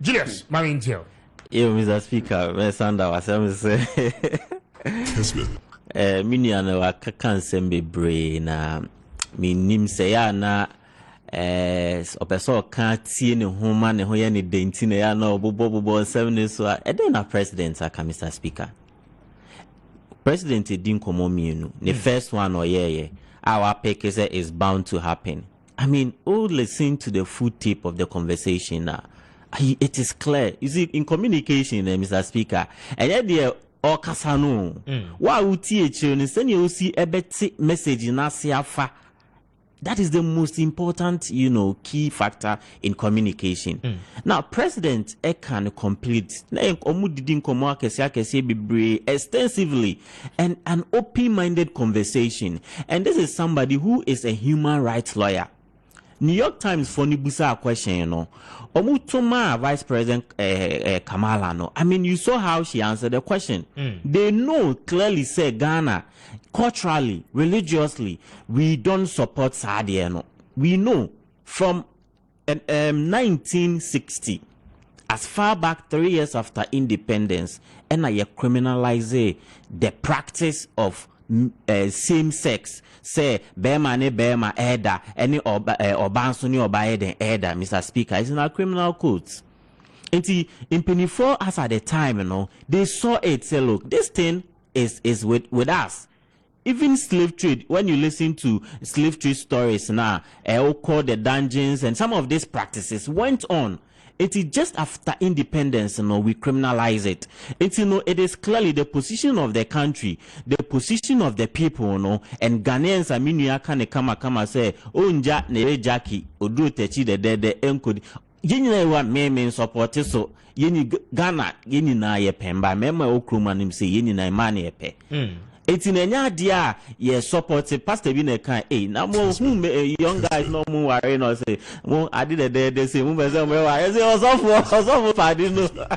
Julius, Marinjo. Mr. Speaker, Mesanda was say. Miniana wa kakanse mbebre na minim se ya na opeso kan tie ne homa ne ho ye ne denti na ya na obobobo 7 so e dey na president aka Mr. Speaker. President din komo mienu. The first one our pick is bound to happen. I mean, all listen to the full tip of the conversation now. It is clear. You see, in communication, Mr. Speaker, and yet the or kasano. Why would you send you see a better message in Asiafa? That is the most important, key factor in communication. Now, President Ekan complete extensively and an open-minded conversation. And this is somebody who is a human rights lawyer. New York Times for Nibusa question, Omutuma Vice President Kamala, I mean, you saw how she answered the question. They know clearly say Ghana, culturally, religiously, we don't support Saudi. We know from 1960, as far back 3 years after independence, and I criminalize the practice of same sex. Say Bema ne Bema Eda any Obansoni Obaeden Eda, Mr. Speaker, is in our criminal codes. And in 24 as at the time, they saw it say, look, this thing is with us. Even slave trade, when you listen to slave trade stories now, call the dungeons and some of these practices went on. It is just after independence, we criminalize it. It is clearly the position of the country, the position of the people, and Ghanaians, I mean, you can come say, oh, nja ne Jackie, odu techi the encode. Yeni wa me support so yeni Ghana yeni na ye pemba mema okruma nim say yeni na imani epe. It's in any idea, yes, support Pastor Bine can now more young guys no more worry no say more I did a day they say I say also for I didn't know.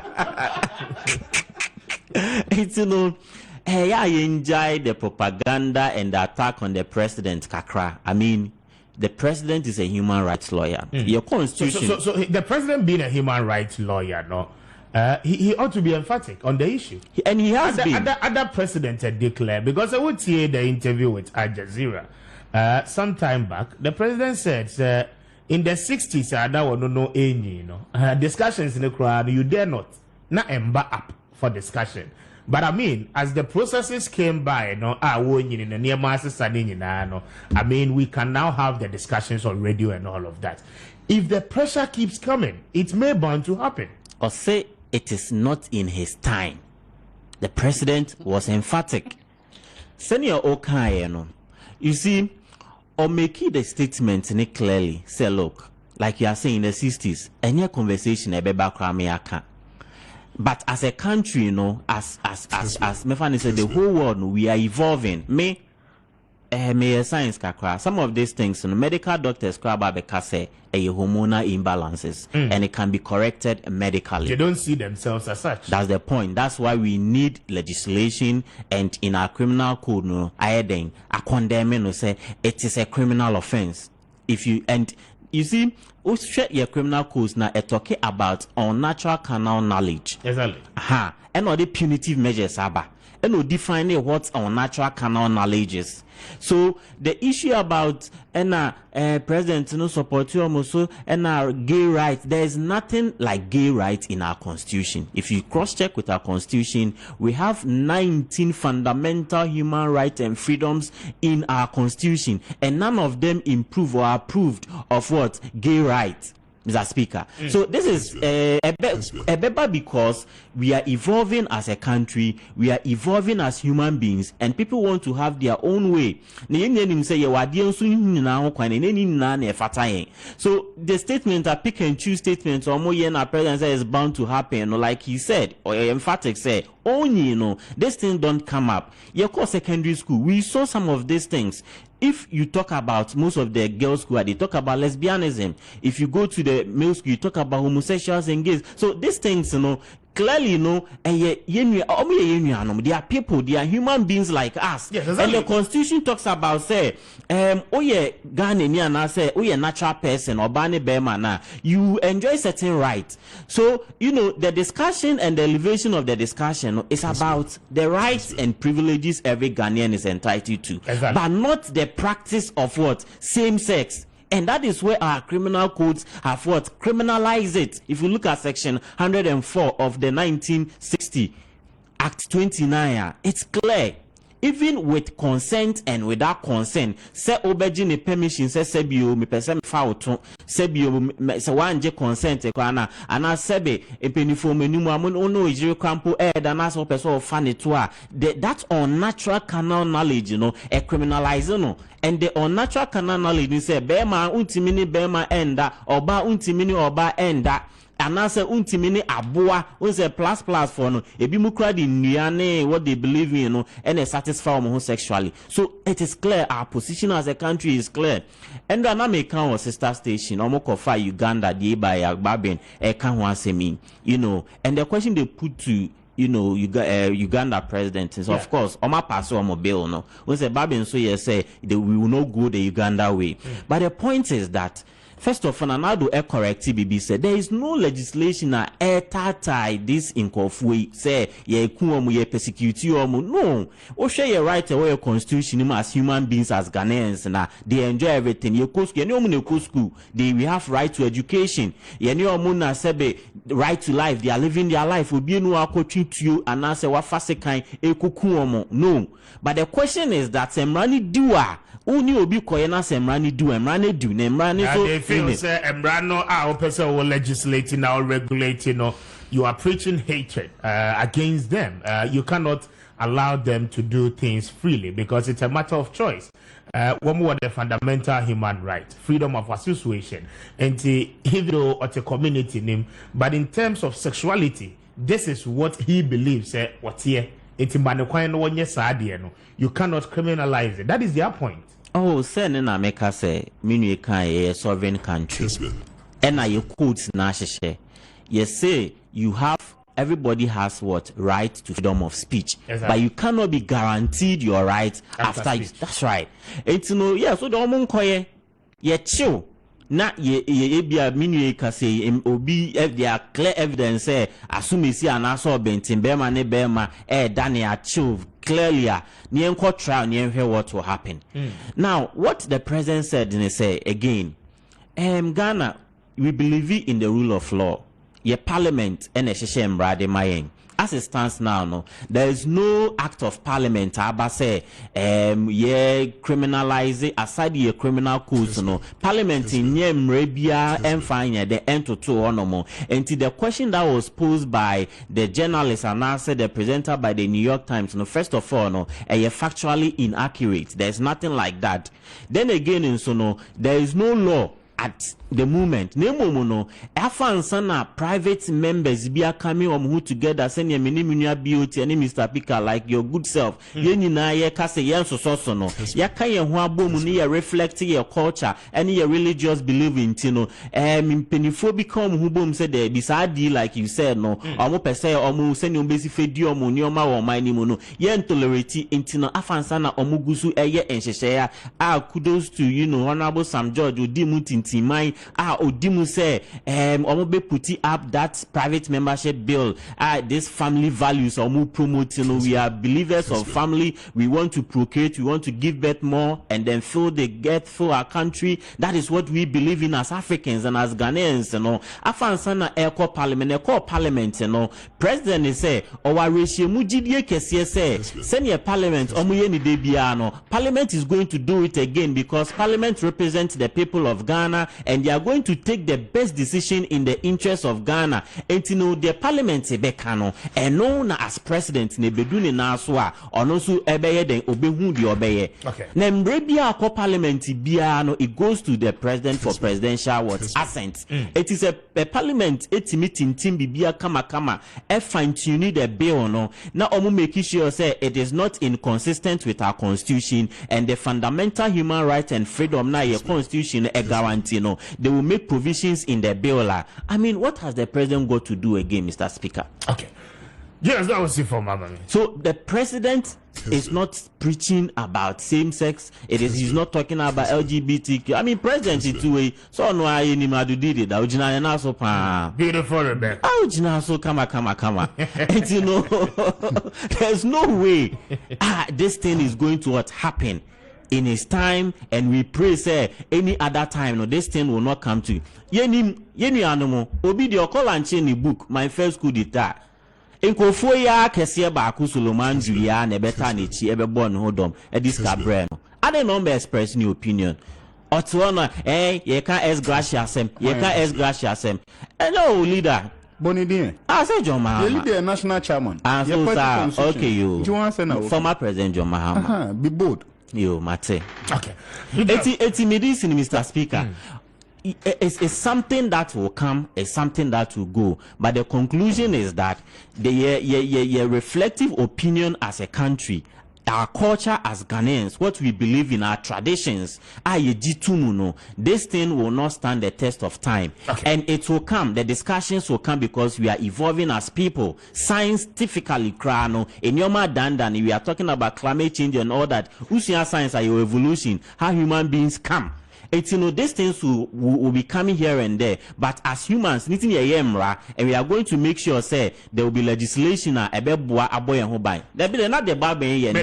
It's I enjoy the propaganda and the attack on the president Kakra. I mean, the president is a human rights lawyer. Your constitution. So the president being a human rights lawyer, he ought to be emphatic on the issue. And he has been. Other presidents had declared, because I would see the interview with Al Jazeera some time back, the president said, in the 60s, I don't know any, discussions in the crowd, you dare not embark up for discussion. But I mean, as the processes came by, I mean, we can now have the discussions on radio and all of that. If the pressure keeps coming, it may bound to happen. Or say it is not in his time. The president was emphatic. Senior Okaye, you see, or make the statement clearly. Say, look, like you are saying in the 60s, any conversation about Kramiaka. But as a country, as Mefani said, the whole world, we are evolving. Science kakra. Some of these things, medical doctors say hormonal imbalances, and it can be corrected medically. They don't see themselves as such. That's the point. That's why we need legislation, and in our criminal code, I condemn say it is a criminal offense. If you see, we share your criminal codes now. Talking about unnatural carnal knowledge. Exactly. And all the punitive measures about. And we define what unnatural carnal knowledge is. So the issue about president support you almost and gay rights, there is nothing like gay rights in our constitution. If you cross-check with our constitution, we have 19 fundamental human rights and freedoms in our constitution, and none of them improve or approved of what gay rights. Mr. Speaker. So this is a better because we are evolving as a country, we are evolving as human beings, and people want to have their own way. So the statement, a pick and choose statements, or more president is bound to happen, like he said, or emphatic said, only this thing don't come up. Your core secondary school, we saw some of these things. If you talk about most of the girls' school, they talk about lesbianism. If you go to the male school, you talk about homosexuals and gays. So these things, clearly no they are people, they are human beings like us. Yes, exactly. And the constitution talks about say Ghanaian na say natural person or bani bema na you enjoy certain rights. So the discussion and the elevation of the discussion is about the rights and privileges every Ghanaian is entitled to, exactly. but not the practice of what same sex. And that is where our criminal codes have what criminalize it. If you look at section 104 of the 1960 Act 29, it's clear. Even with consent and without consent, say obeji ne permission, say sebio me person foul to sebio se wanje consent ekwana ana sebe epenifo menum amon ono ejire krampo na so person fan to a that unnatural carnal knowledge a criminalize and the unnatural carnal knowledge say bema untimini bema enda oba untimini oba enda and answer untimini abua was a plus for no ebi mukra di nuane what they believe in and they satisfy them sexually. So it is clear our position as a country is clear. And then I make our sister station omokofa Uganda di by Agbabin can wasemi and the question they put to Uganda president is of course Oma Paso Omo bill no we say Babin so you say we will not go the Uganda way. But the point is that first of all, another correct TBB said there is no legislation that tie this in Kofwe say ye kuomu ye persecute you no. O share your right away your constitution as human beings as Ghanaians na they enjoy everything. Ye go school, they we have right to education. Ye na sebe right to life. They are living their life. We be no akotri to you and answer what fase kind ekukuomo no. But the question is that semrani dua. Uni obi koyena semrani do emrani do nemrani so they feel say emrano person will legislating now regulating you are preaching hatred against them. You cannot allow them to do things freely because it's a matter of choice. One more the fundamental human right, freedom of association, and either or the community name. But in terms of sexuality, this is what he believes. What here? You cannot criminalize it. That is their point. Oh, say na America say minu kan a sovereign country. And na your codes na sheshe. You say you have everybody has what right to freedom of speech, exactly. But you cannot be guaranteed your right after you. That's right. It's so the omon koye ye chill. Na ye bia minu ka say obi there are clear evidence say assume si anaso bentin bema ne bema Daniel chill clearly trial hear what will happen. Now what the president said and say again Ghana we believe in the rule of law. Your parliament and a as it stands now, no, there is no act of parliament. Aba say, criminalize it aside your criminal codes, no. Parliament in Mrebia and fine the end to two or no more. And to the question that was posed by the journalist and answered the presenter by the New York Times, no, first of all, no, factually inaccurate. There's nothing like that. Then again, in so no, there is no law at the moment. No, Afansana private members be coming who together send your minimum beauty and Mr. Pika like your good self. Yenina ye kase yen so no. Yakaye hwa bomu ni reflecting your culture and your religious belief in tino. Penifo become who boom said there beside like you said no. Omo pese omo send your basic fedio omo nyoma or my no. Yen tolerate intino Afansana omugusu eye ensheshea. Kudos to Honorable Sam George Udimutin Timai Odimu say omobe puti up that private membership bill. This family values omo promote we are believers of family. We want to procreate, we want to give birth more and then fill the gap for our country. That is what we believe in as Africans and as Ghanaians, Afansana parliament, President say our ratio mujidie kesiye say senior parliament omuye ni debiano. Parliament is going to do it again because parliament represents the people of Ghana and they are going to take the best decision in the interest of Ghana. And the parliament bekano and known as president ne beduni na so a ono so ebeye den obehu di obeye. Okay. Na mbrebia ko parliament bia it goes to the president for presidential assent. It is a parliament meeting team bibia kama fine tune the bill no. Na omo make sure say it is not inconsistent with our constitution and the fundamental human rights and freedom na your constitution a guarantee no. they will make provisions in the bill. I mean, what has the president got to do again, Mr. Speaker? Okay. Yes, that was it for Mama. So the president is not preaching about same-sex. He's not talking about LGBTQ. I mean, president too. So no, I any madu did it. Beautiful, Rebecca. So come. And you know, there's no way this thing is going to happen in his time, and we pray say any other time no this thing will not come to yeni anomo obi de okolanche ni book my first coup d'etat nkofo ya kese ba ku Solomon Julia na beta na chi ebebo no hodom ediska bre no ade no be express ni opinion oto no ye can es graciasem hello leader Bonidien. Say John Mahama. The leader national chairman. So okay you. Do you want to say now? Former President John Mahama. Be bold. Yo, Mate. Okay. It's medicine, Mr. Speaker. It's something that will come, it's something that will go. But the conclusion is that the reflective opinion as a country, our culture as Ghanaians, what we believe in, our traditions, this thing will not stand the test of time. Okay. And it will come, the discussions will come because we are evolving as people. Scientifically, in Yoma Dandan, we are talking about climate change and all that. Usia science are your evolution, how human beings come. It's, these things will be coming here and there, but as humans, and we are going to make sure say there will be legislation not the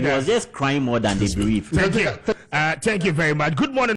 he was just crying more than they believe. Thank you very much. Good morning.